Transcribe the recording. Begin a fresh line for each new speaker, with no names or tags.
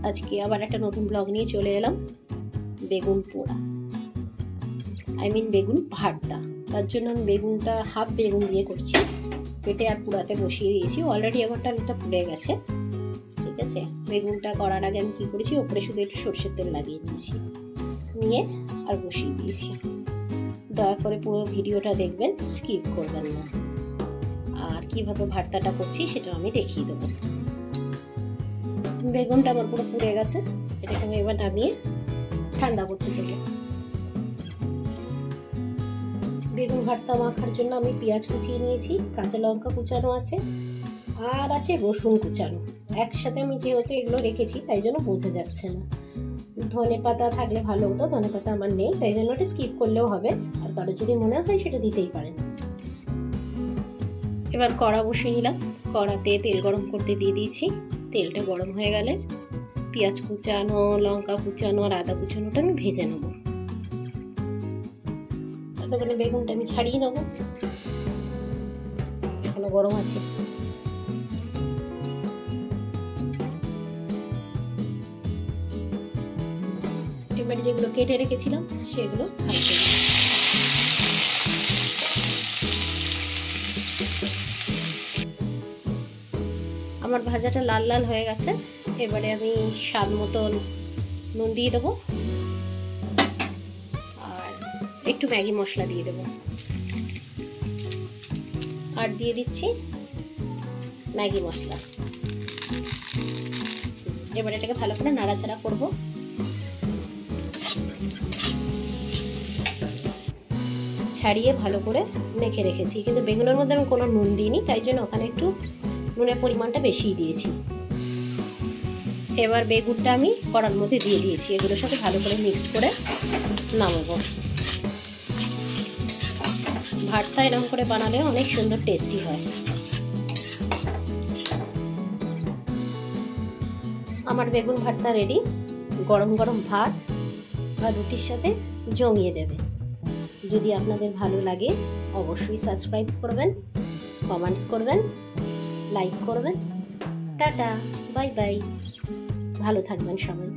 আজকে আবার একটা নতুন ব্লগ নিয়ে চলে এলাম। বেগুন পোড়া, বেগুন ভর্তা। তার জন্য আমি বেগুনটা হাফ বেগুন দিয়ে করছি। কেটে আর পোড়াতে বসিয়ে দিয়েছি। অলরেডি আমারটা আলুটা পুড়ে গেছে। ঠিক আছে, বেগুনটা করার আগে আমি কি করেছি, ওপরে শুধু একটু সরষের তেল লাগিয়ে নিয়েছি, নিয়ে আর বসিয়ে দিয়েছি। দয়া করে পুরো ভিডিওটা দেখবেন, স্কিপ করবেন না। আর কিভাবে ভর্তাটা করছি সেটা আমি দেখিয়ে দেবো। বেগুনটা আমার পুরো পুড়ে গেছে, এটাকে আমি এবার নামিয়ে ঠান্ডা করতে দেবো। বেগুন ভর্তা মাখার জন্য আমি পেঁয়াজ কুচিয়ে নিয়েছি, কাঁচা লঙ্কা কুচানো আছে, আর আছে রসুন কুচানো। একসাথে আমি যেহেতু এগুলো রেখেছি তাই জন্য বোঝা যাচ্ছে না। ধনে পাতা থাকলে ভালো হতো, ধনে পাতা আমার নেই, তাই জন্য ওটা স্কিপ করলেও হবে। আর কারো যদি মনে হয় সেটা দিতেই পারেন। এবার কড়া বসিয়ে নিলাম, কড়াতে তেল গরম করতে দিয়ে দিয়েছি। তেলটা গরম হয়ে গেলে পেঁয়াজ কুচানো, লঙ্কা কুচানো আর আদা কুচানোটা আমি ভেজে নেবো। ততক্ষণে বেগুনটা আমি ছাড়িয়ে নেবো, এখনো গরম আছে। এবারে যেগুলো কেটে রেখেছিলাম সেগুলো আমার ভাজাটা লাল লাল হয়ে গেছে। এবারে আমি স্বাদ মতন নুন দিয়ে দেবো আর একটু ম্যাগি মশলা দিয়ে দেবো। আর দিয়ে দিচ্ছি ম্যাগি মশলা। এবারে এটাকে ভালো করে নাড়াচাড়া করবো। ছাড়িয়ে ভালো করে মেখে রেখেছি, কিন্তু বেগুনের মধ্যে আমি কোনো নুন দিইনি, তাই জন্য ওখানে একটু নুনের পরিমাণটা বেশিই দিয়েছি। এবার বেগুনটা আমি কড়ার মধ্যে দিয়ে দিয়েছি, এগুলোর সাথে ভালো করে মিক্সড করে নামাবো। ভর্তা এরকম করে বানালে অনেক সুন্দর টেস্টি হয়। আমার বেগুন ভর্তা রেডি। গরম গরম ভাত আর রুটির সাথে জমিয়ে দেবে। যদি আপনাদের ভালো লাগে অবশ্যই সাবস্ক্রাইব করবেন, কমেন্টস করবেন, লাইক করবেন। টাটা, বাই বাই, ভালো থাকবেন সবাই।